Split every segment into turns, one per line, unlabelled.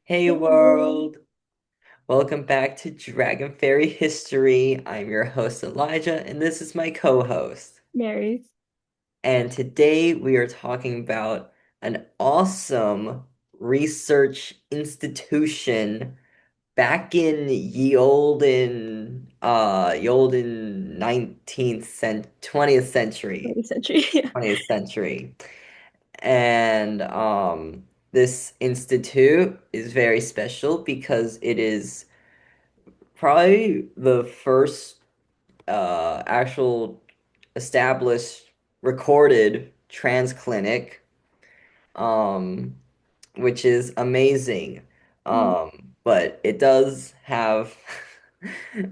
Hey
Hello,
world! Welcome back to Dragon Fairy History. I'm your host Elijah, and this is my co-host.
Mary.
And today we are talking about an awesome research institution back in ye olden 20th century.
20th century. Yeah.
20th century. And this institute is very special because it is probably the first actual established recorded trans clinic, um, which is amazing.
Mm,
But it does have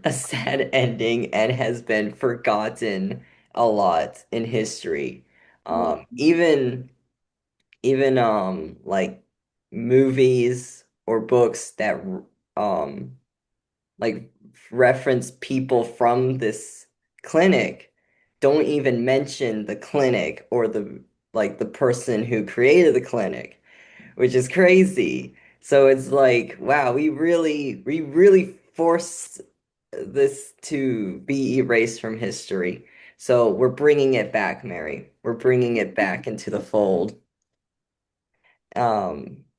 a sad ending and has been forgotten a lot in history.
yeah.
Even like movies or books that um like reference people from this clinic don't even mention the clinic or the person who created the clinic, which is crazy. So it's like, wow, we really forced this to be erased from history. So we're bringing it back, Mary. We're bringing it back into the fold.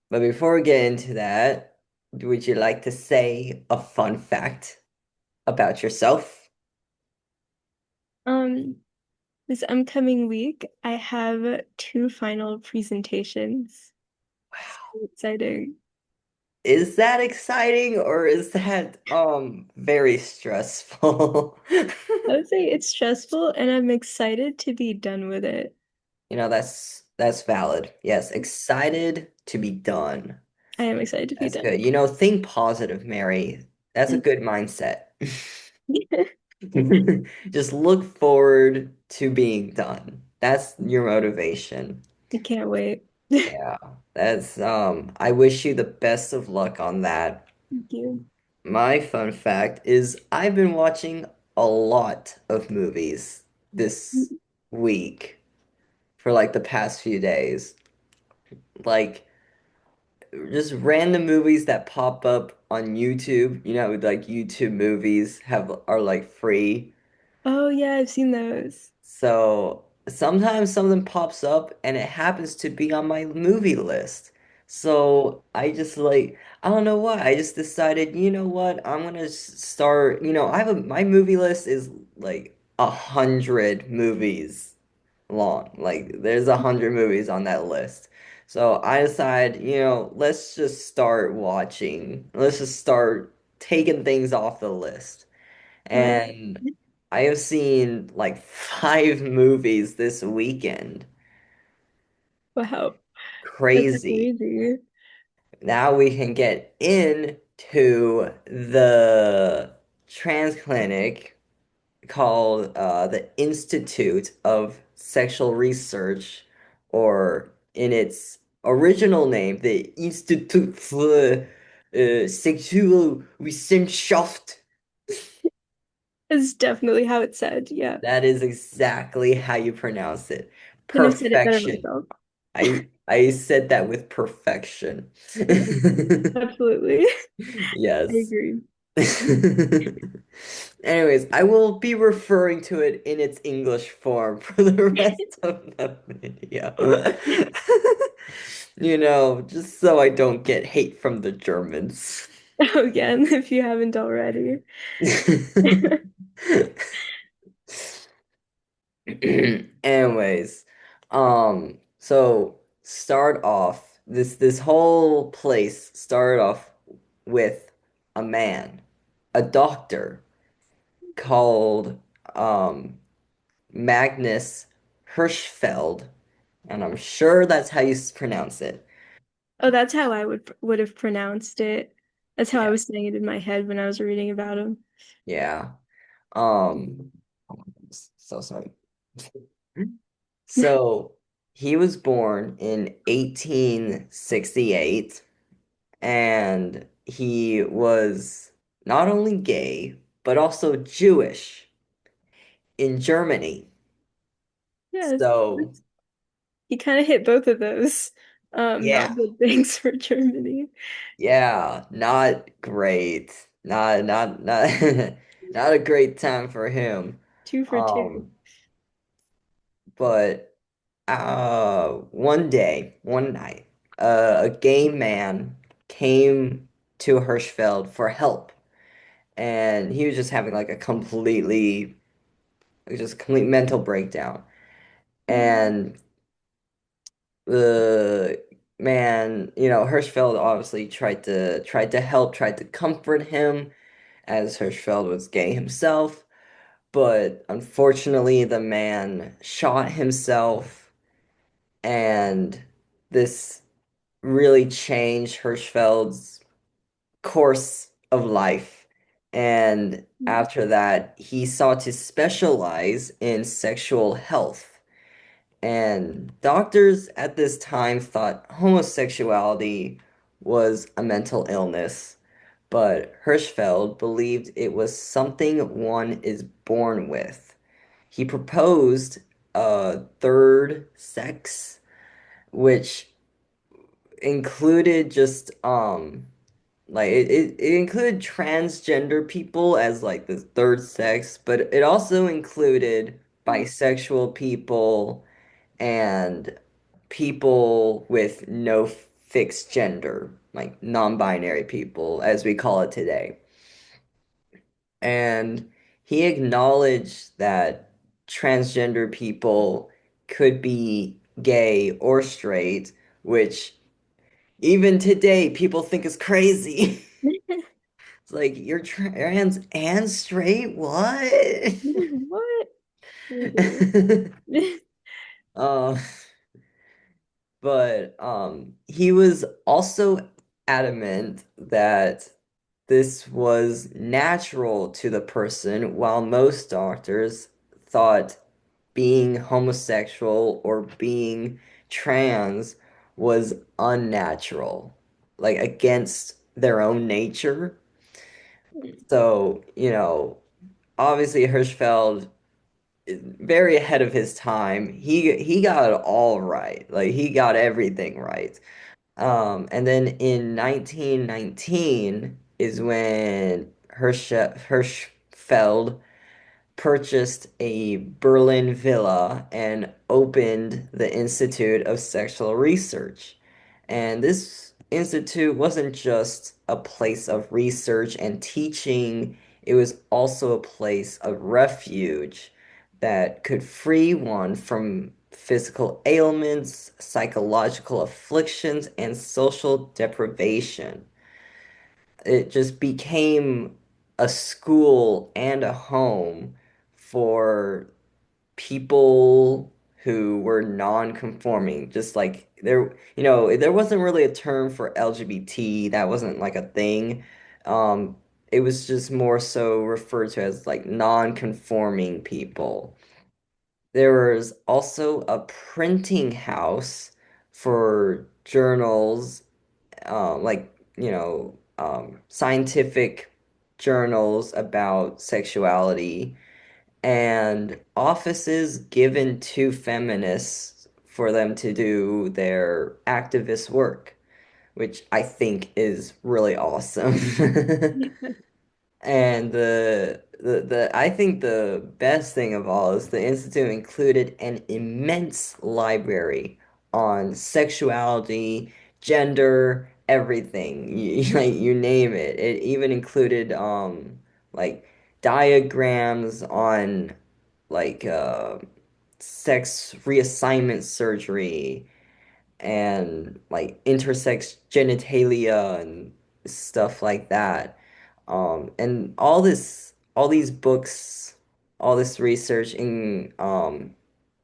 But before we get into that, would you like to say a fun fact about yourself?
Um, this upcoming week, I have two final presentations. So exciting.
Is that exciting or is that very stressful?
I would say it's stressful and I'm excited to be done with it.
That's valid. Yes, excited to be done.
I am excited to be
That's
done.
good. Think positive, Mary. That's a
Thank
good mindset.
you.
Just look forward to being done. That's your motivation.
I can't wait.
Yeah, that's I wish you the best of luck on that.
Thank you.
My fun fact is I've been watching a lot of movies this week for like the past few days. Like just random movies that pop up on YouTube. Like YouTube movies are like free.
Oh yeah, I've seen those.
So sometimes something pops up and it happens to be on my movie list. So I just like, I don't know why. I just decided, you know what? I'm gonna start, my movie list is like 100 movies long. Like there's 100 movies on that list. So I decided, let's just start taking things off the list.
Right.
And I have seen like 5 movies this weekend.
Wow. That's
Crazy.
crazy.
Now we can get into the trans clinic called the Institute of Sexual Research, or in its original name, the Institut für Sexualwissenschaft.
It's definitely how it's said. Yeah.
That is exactly how you pronounce it.
Couldn't have said it better
Perfection.
myself.
I said that with perfection.
Yeah, absolutely. I
Yes.
agree.
Anyways, I will be referring to it in its English form for the rest of the video. Just so I don't get hate from the Germans.
Again, if you haven't already.
Anyways, so start off this whole place started off with a man, a doctor called um Magnus Hirschfeld, and I'm sure that's how you pronounce it.
Oh, that's how I would have pronounced it. That's how I
Yeah,
was saying it in my head when I was reading about him.
yeah. Um, so sorry. So he was born in 1868, and he was not only gay, but also Jewish in
Yes,
Germany. So
he kind of hit both of those. Not
Yeah.
good things for Germany.
Yeah, not great. Not not a great time for him.
Two for two.
Um, but one day, one night, a gay man came to Hirschfeld for help, and he was just having like a complete mental breakdown. And the man, Hirschfeld obviously tried to help, tried to comfort him, as Hirschfeld was gay himself. But unfortunately, the man shot himself, and this really changed Hirschfeld's course of life. And after that, he sought to specialize in sexual health. And doctors at this time thought homosexuality was a mental illness, but Hirschfeld believed it was something one is born with. He proposed a third sex, which included just it included transgender people as like the third sex, but it also included bisexual people and people with no fixed gender, like non-binary people, as we call it today. And he acknowledged that transgender people could be gay or straight, which even today people think is crazy. It's like you're trans and straight? What?
What? Literally.
Um, but he was also adamant that this was natural to the person, while most doctors thought being homosexual or being trans was unnatural, like against their own nature. So, obviously Hirschfeld is very ahead of his time. He got it all right. Like he got everything right. And then in 1919 is when Hirschfeld purchased a Berlin villa and opened the Institute of Sexual Research. And this institute wasn't just a place of research and teaching, it was also a place of refuge that could free one from physical ailments, psychological afflictions, and social deprivation. It just became a school and a home for people who were non-conforming. Just like there wasn't really a term for LGBT. That wasn't like a thing. It was just more so referred to as like non-conforming people. There was also a printing house for journals, like, scientific journals about sexuality, and offices given to feminists for them to do their activist work, which I think is really awesome. And the I think the best thing of all is the Institute included an immense library on sexuality, gender, everything. Like you name it. It even included like diagrams on like sex reassignment surgery and like intersex genitalia and stuff like that. And all these books, all this research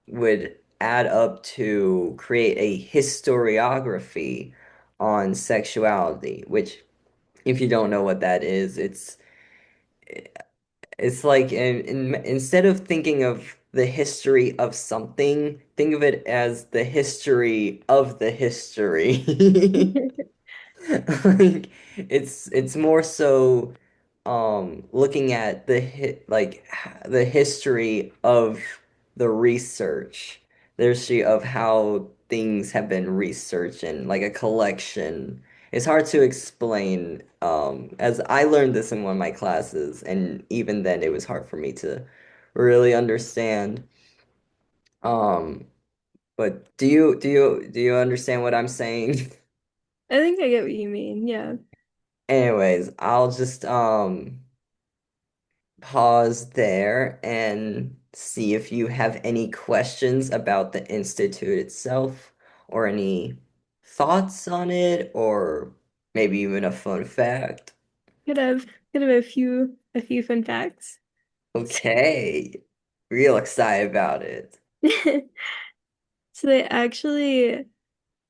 would add up to create a historiography on sexuality, which if you don't know what that is, it's like instead of thinking of the history of something, think of it as the history of the history. Like it's more so looking at the history of the research, the history of how things have been researched and like a collection. It's hard to explain, as I learned this in one of my classes, and even then it was hard for me to really understand. Um, but do you understand what I'm saying?
I think I get what you mean. Yeah.
Anyways, I'll just pause there and see if you have any questions about the institute itself or any thoughts on it or maybe even a fun fact.
Could have could have a few fun facts.
Okay. Real excited about it.
So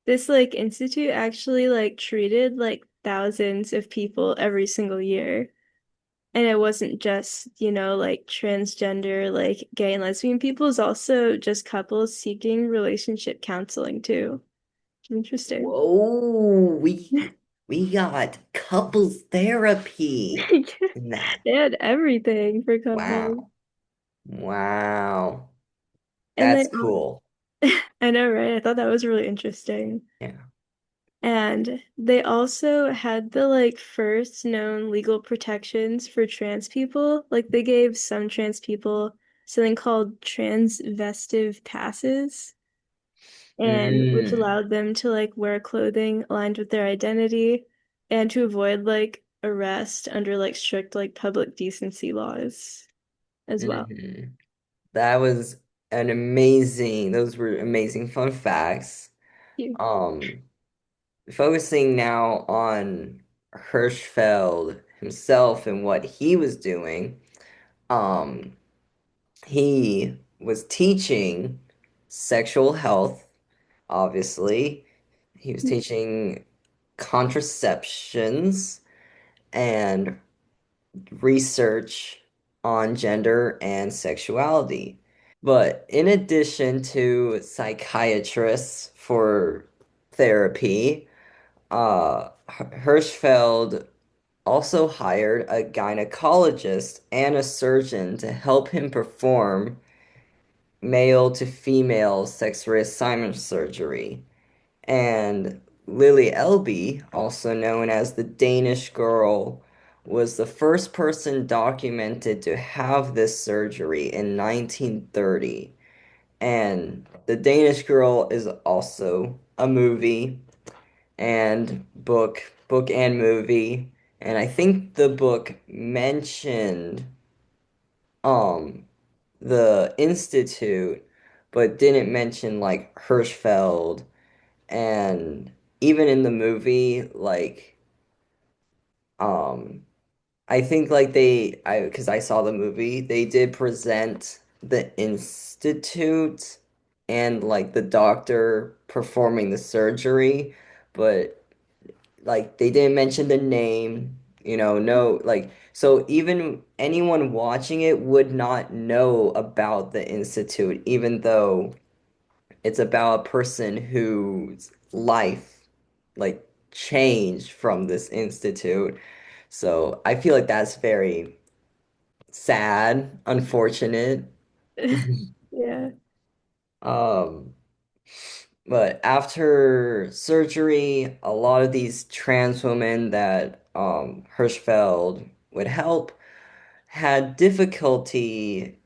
this like institute actually like treated like thousands of people every single year. And it wasn't just, like transgender, like gay and lesbian people, it's also just couples seeking relationship counseling too. Interesting.
Whoa, we got couples therapy in that.
They had everything for couples.
Wow. Wow.
And
That's cool.
I know, right? I thought that was really interesting.
Yeah.
And they also had the like first known legal protections for trans people. Like they gave some trans people something called transvestive passes, and which
Mm,
allowed them to like wear clothing aligned with their identity and to avoid like arrest under like strict like public decency laws as well.
hmm That was those were amazing fun facts.
You.
Um, Focusing now on Hirschfeld himself and what he was doing. Um, he was teaching sexual health, obviously. He was teaching contraceptions and research on gender and sexuality. But in addition to psychiatrists for therapy, Hirschfeld also hired a gynecologist and a surgeon to help him perform male to female sex reassignment surgery. And Lily Elbe, also known as the Danish girl, was the first person documented to have this surgery in 1930. And The Danish Girl is also a movie and book and movie. And I think the book mentioned um the Institute, but didn't mention like Hirschfeld. And even in the movie, like um I think like because I saw the movie, they did present the institute and like the doctor performing the surgery, but like they didn't mention the name, no, like so even anyone watching it would not know about the institute, even though it's about a person whose life like changed from this institute. So I feel like that's very sad, unfortunate.
Yeah.
Um, but after surgery, a lot of these trans women that Hirschfeld would help had difficulty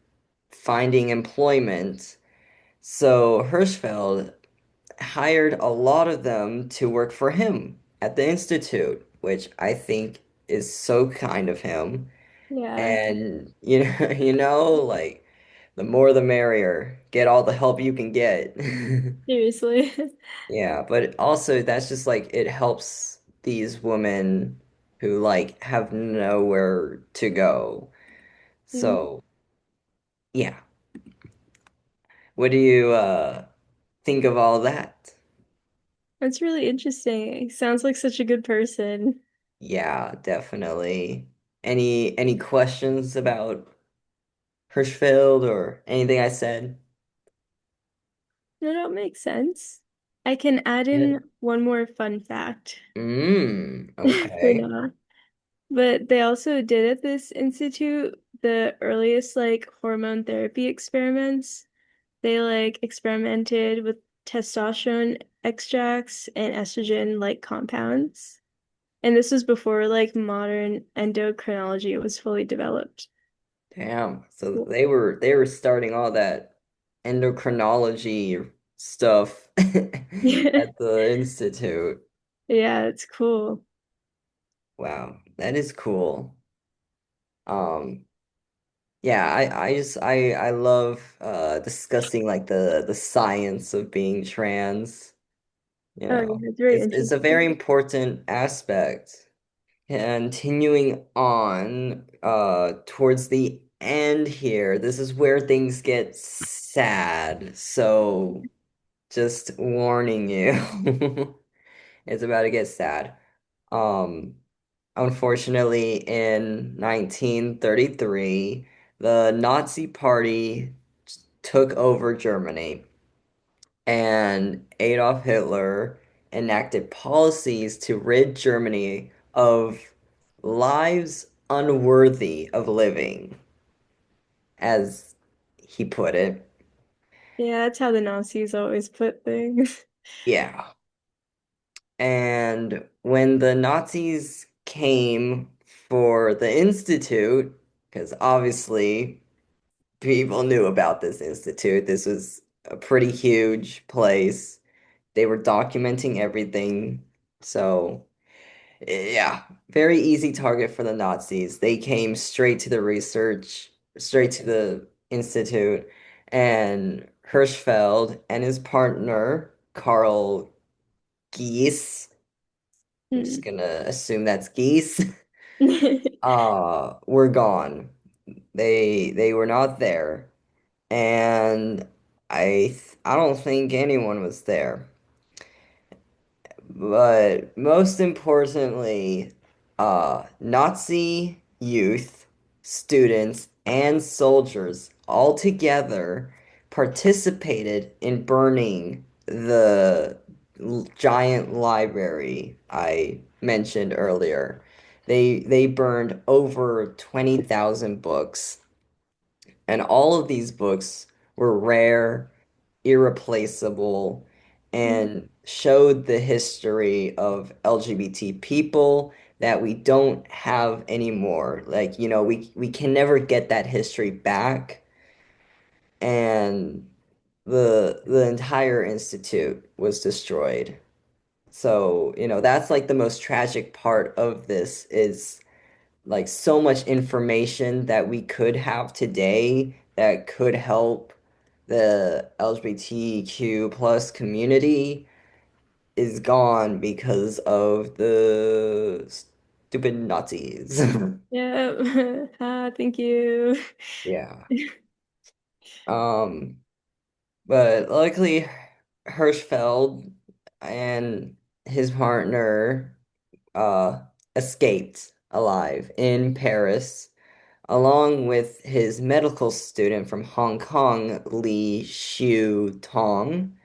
finding employment. So Hirschfeld hired a lot of them to work for him at the Institute, which I think is so kind of him.
Yeah.
And like the more the merrier. Get all the help you can get.
Seriously.
Yeah, but also that's just like it helps these women who like have nowhere to go.
Yeah.
So, yeah. What do you think of all that?
That's really interesting. Sounds like such a good person.
Yeah, definitely. Any questions about Hirschfeld or anything I said?
No, that makes sense. I can add
Good.
in one more fun fact for
Okay.
now. But they also did at this institute the earliest like hormone therapy experiments. They like experimented with testosterone extracts and estrogen like compounds. And this was before like modern endocrinology was fully developed.
Damn. So they were starting all that endocrinology stuff
Yeah,
at the institute.
yeah, it's cool.
Wow, that is cool. Um, yeah, I love discussing like the science of being trans. You
Oh,
know,
yeah, it's very
it's a very
interesting.
important aspect. Continuing on, towards the end here, this is where things get sad. So just warning you, it's about to get sad. Um, Unfortunately, in 1933, the Nazi Party took over Germany, and Adolf Hitler enacted policies to rid Germany of lives unworthy of living, as he put it.
Yeah, that's how the Nazis always put things.
Yeah. And when the Nazis came for the Institute, because obviously people knew about this institute. This was a pretty huge place. They were documenting everything. So, yeah, very easy target for the Nazis. They came straight to the research, straight to the institute, and Hirschfeld and his partner, Karl Gies, I'm just
Hmm.
gonna assume that's Geese, were gone. They were not there. And I don't think anyone was there. But most importantly, Nazi youth, students, and soldiers all together participated in burning the giant library I mentioned earlier. They burned over 20,000 books, and all of these books were rare, irreplaceable, and showed the history of LGBT people that we don't have anymore. Like, we can never get that history back. And the entire institute was destroyed. So, that's like the most tragic part of this is like so much information that we could have today that could help the LGBTQ plus community is gone because of the stupid Nazis.
Yeah. Thank you.
Yeah. Um, but luckily Hirschfeld and his partner uh escaped alive in Paris, along with his medical student from Hong Kong, Li Xiu Tong.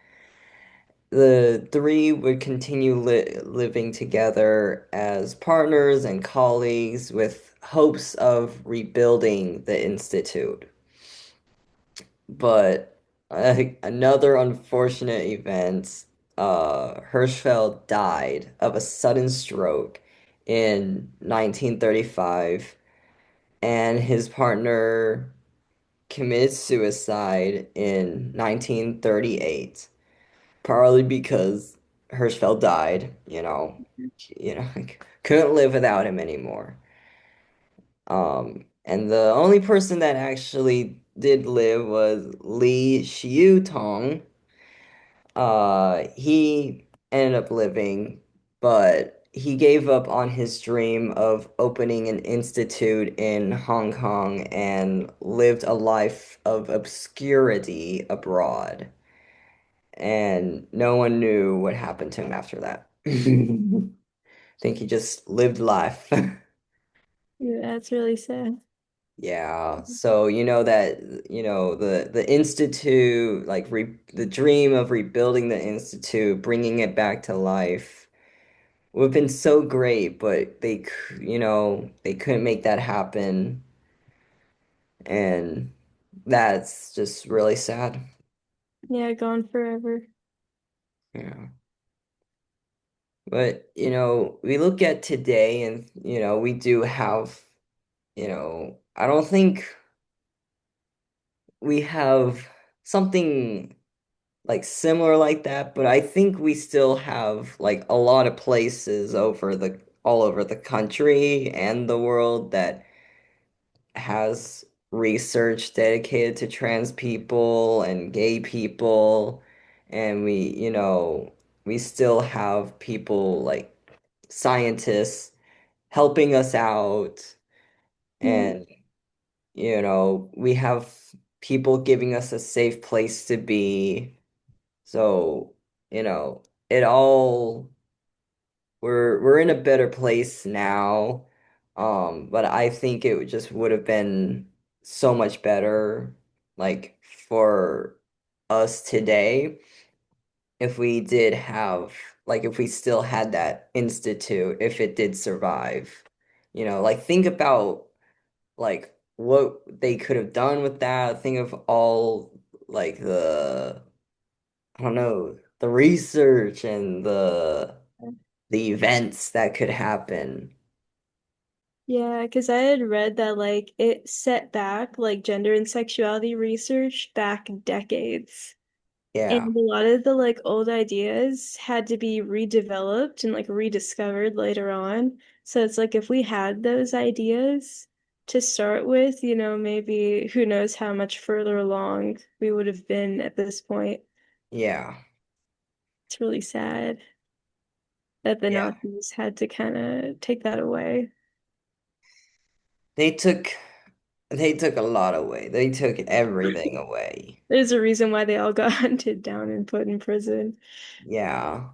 The three would continue living together as partners and colleagues with hopes of rebuilding the institute. But another unfortunate event, Hirschfeld died of a sudden stroke in 1935, and his partner committed suicide in 1938, partly because Hirschfeld died, couldn't live without him anymore. And the only person that actually did live was Li Xiutong. He ended up living, but he gave up on his dream of opening an institute in Hong Kong and lived a life of obscurity abroad. And no one knew what happened to him after that. I think he just lived life.
Yeah, that's really sad.
Yeah, so the institute, like the dream of rebuilding the institute, bringing it back to life would have been so great, but they couldn't make that happen, and that's just really sad.
Yeah, gone forever.
Yeah. But, we look at today and, we do have, I don't think we have something like similar like that, but I think we still have like a lot of places all over the country and the world that has research dedicated to trans people and gay people. And we still have people like scientists helping us out.
Yeah.
And, we have people giving us a safe place to be. So, you know, it all we're in a better place now. But I think it just would have been so much better, like for us today, if we did have, like if we still had that institute, if it did survive. Like think about like what they could have done with that. Think of all like I don't know, the research and the events that could happen.
Yeah, because I had read that like it set back like gender and sexuality research back decades.
Yeah,
And a lot of the like old ideas had to be redeveloped and like rediscovered later on. So it's like if we had those ideas to start with, maybe who knows how much further along we would have been at this point.
yeah,
It's really sad that the
yeah.
Nazis had to kind of take that away.
They took they took a lot away. They took everything away.
There's a reason why they all got hunted down and put in prison.
Yeah.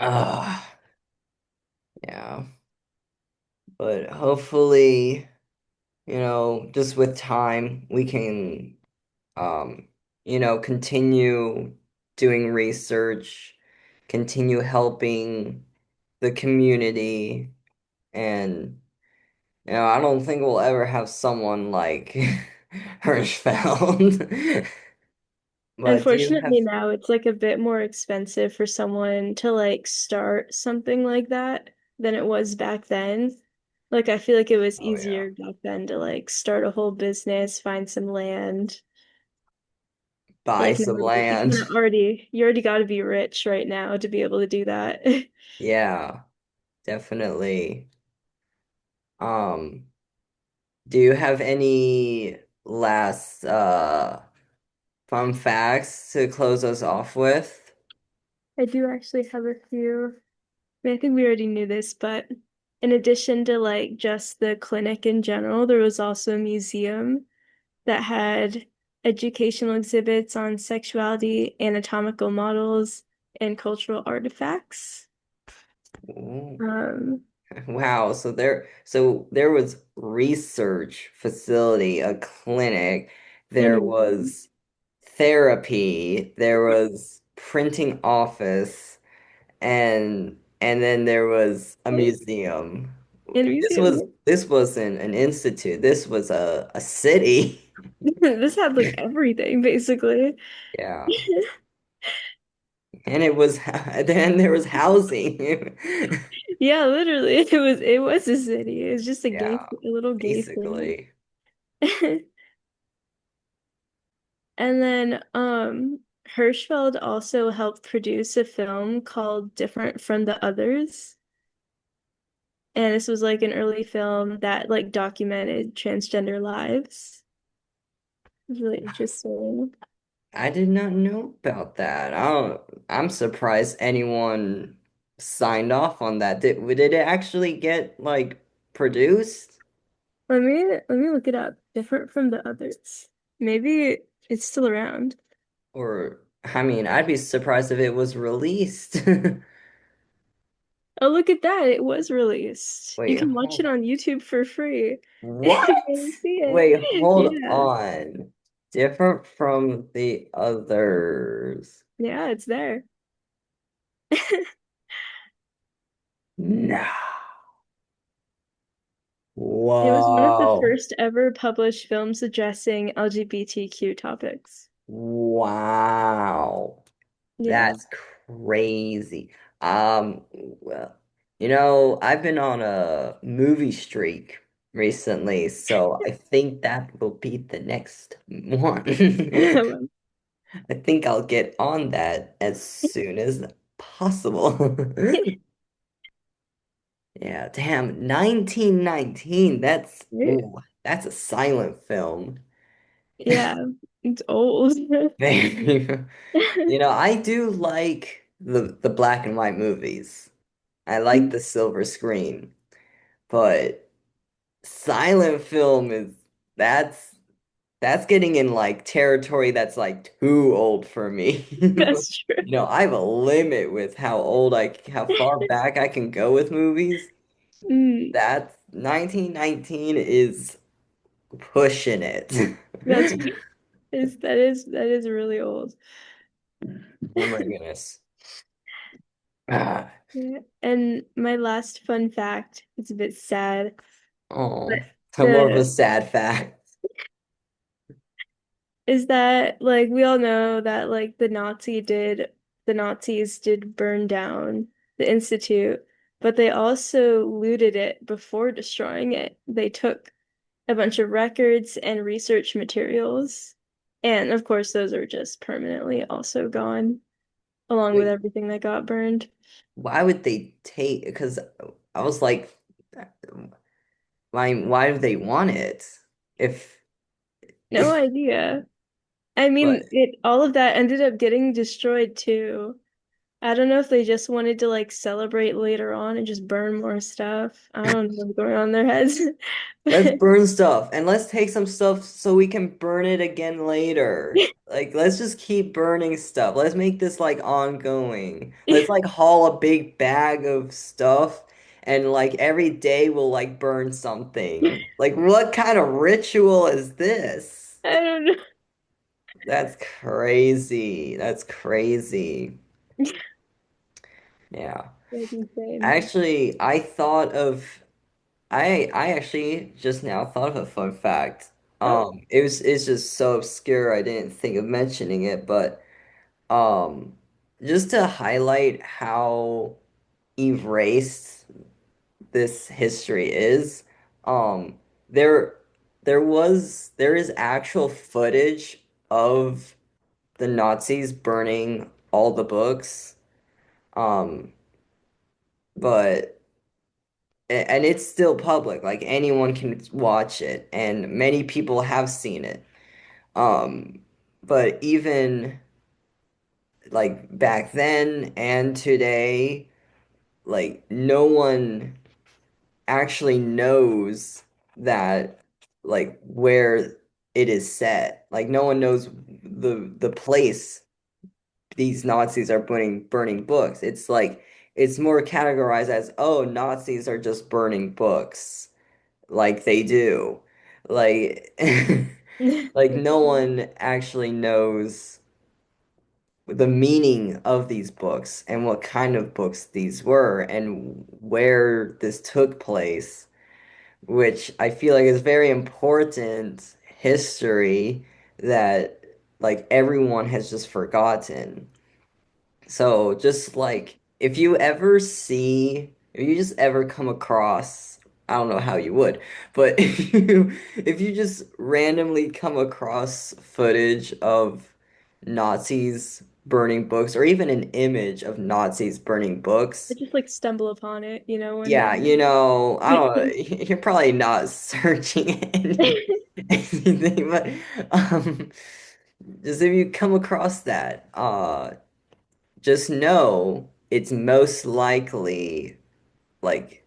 Ah, yeah. But hopefully, just with time, we can continue doing research, continue helping the community, and I don't think we'll ever have someone like Hirschfeld. But do you
Unfortunately,
have,
now it's like a bit more expensive for someone to like start something like that than it was back then. Like I feel like it was
oh yeah,
easier back then to like start a whole business, find some land.
buy
Like now
some
you
land?
kind of already you already got to be rich right now to be able to do that.
Yeah, definitely. Um, do you have any last fun facts to close us off with?
I do actually have a few. I mean, I think we already knew this, but in addition to like just the clinic in general, there was also a museum that had educational exhibits on sexuality, anatomical models, and cultural artifacts.
Ooh.
Um,
Wow, so there was research facility, a clinic,
and
there was therapy, there was printing office, and then there was a museum.
and
This was
museum.
this wasn't an institute. This was a city.
This had like everything basically.
Yeah. And it was then there was housing.
Yeah, literally, it was a city. It was just
Yeah,
a little gay clinic.
basically.
And then Hirschfeld also helped produce a film called Different from the Others. And this was like an early film that like documented transgender lives. It was really interesting.
I did not know about that. I'm surprised anyone signed off on that. Did it actually get like produced?
Let me look it up. Different from the others. Maybe it's still around.
Or I mean, I'd be surprised if it was released.
Oh, look at that. It was released. You
Wait,
can watch it
hold,
on YouTube for free.
what?
You can see
Wait,
it.
hold
Yeah.
on. Different from the others.
Yeah, it's there.
No.
It was one of the
Whoa.
first ever published films addressing LGBTQ topics.
Wow.
Yeah.
That's crazy. Well, I've been on a movie streak recently, so I think that will be the next one. I think I'll get on that as soon as possible. Yeah, damn, 1919. That's a silent film.
Yeah, it's old.
I do like the black and white movies. I like the silver screen, but silent film is that's that's getting in like territory that's like too old for me.
That's true.
I have a limit with how far back I can go with movies.
Mm,
That 1919 is pushing it.
that's that is really old.
Oh my goodness. Ah,
Yeah. And my last fun fact, it's a bit sad, but
oh, so more of a
the
sad fact.
is that like we all know that like the Nazis did burn down the Institute, but they also looted it before destroying it. They took a bunch of records and research materials. And of course, those are just permanently also gone, along with
Wait,
everything that got burned.
why would they take? Because I was like, why do they want it? If,
No idea. I
but
mean, it all of that ended up getting destroyed too. I don't know if they just wanted to like celebrate later on and just burn more stuff. I don't know what's going on in their heads.
let's
But
burn stuff and let's take some stuff so we can burn it again later. Like, let's just keep burning stuff. Let's make this like ongoing. Let's like haul a big bag of stuff and like every day we'll like burn something. Like, what kind of ritual is this?
I don't know.
That's crazy. That's crazy. Yeah.
That's insane.
Actually, I actually just now thought of a fun fact.
Oh,
It's just so obscure I didn't think of mentioning it, but um just to highlight how erased this history is, um there there is actual footage of the Nazis burning all the books. Um, but and it's still public, like anyone can watch it, and many people have seen it. Um, but even like back then and today, like no one actually knows that like where it is set. Like no one knows the place these Nazis are burning books. It's like it's more categorized as, oh, Nazis are just burning books like they do. Like like
that's
no
funny.
one actually knows the meaning of these books and what kind of books these were and where this took place, which I feel like is very important history that like everyone has just forgotten. So just like if you just ever come across, I don't know how you would, but if you just randomly come across footage of Nazis burning books or even an image of Nazis burning
I
books,
just like stumble upon it, one
yeah,
day.
I don't, you're probably not searching anything, but um just if you come across that, just know it's most likely like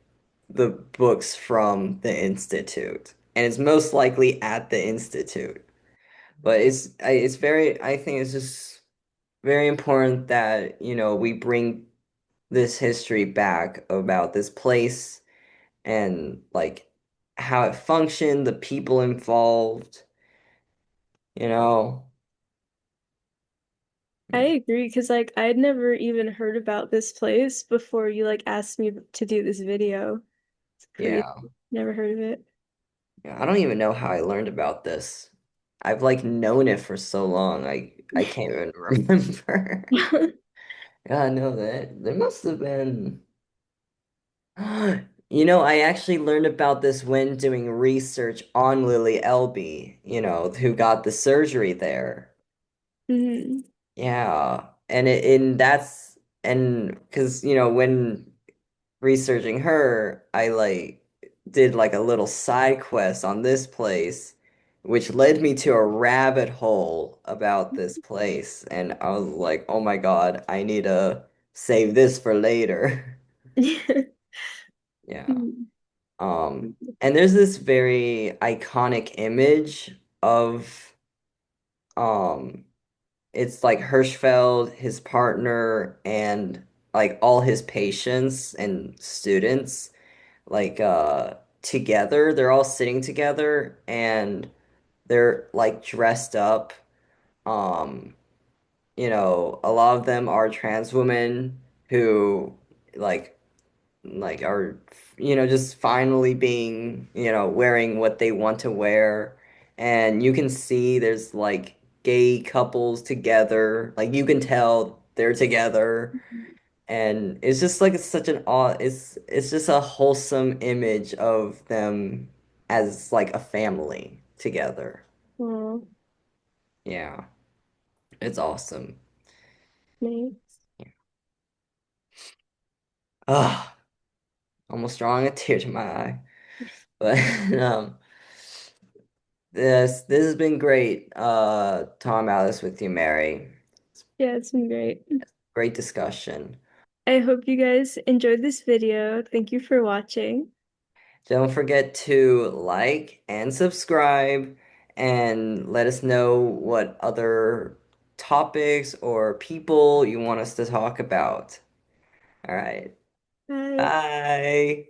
the books from the Institute. And it's most likely at the Institute. But I think it's just very important that, we bring this history back about this place and like how it functioned, the people involved, you know.
I agree because like I'd never even heard about this place before you like asked me to do this video. It's crazy.
Yeah.
Never heard of it.
Yeah, I don't even know how I learned about this. I've like known it for so long. I can't even remember. Yeah, I know that there must have been. I actually learned about this when doing research on Lily Elby, who got the surgery there.
Mhm.
Yeah. And because when researching her, I like did like a little side quest on this place, which led me to a rabbit hole about this place. And I was like, oh my God, I need to save this for later. Yeah.
Mhm.
And there's this very iconic image of um it's like Hirschfeld, his partner, and like all his patients and students like together. They're all sitting together and they're like dressed up. Um, a lot of them are trans women who like are just finally being wearing what they want to wear, and you can see there's like gay couples together, like you can tell they're together, and it's just like it's such an awe it's just a wholesome image of them as like a family together.
Oh,
Yeah, it's awesome.
nice.
Ah, almost drawing a tear to my eye, but um this has been great, talking about this with you, Mary.
Yeah, it's been great.
Great discussion.
I hope you guys enjoyed this video. Thank you for watching.
Don't forget to like and subscribe and let us know what other topics or people you want us to talk about. All right.
Bye.
Bye.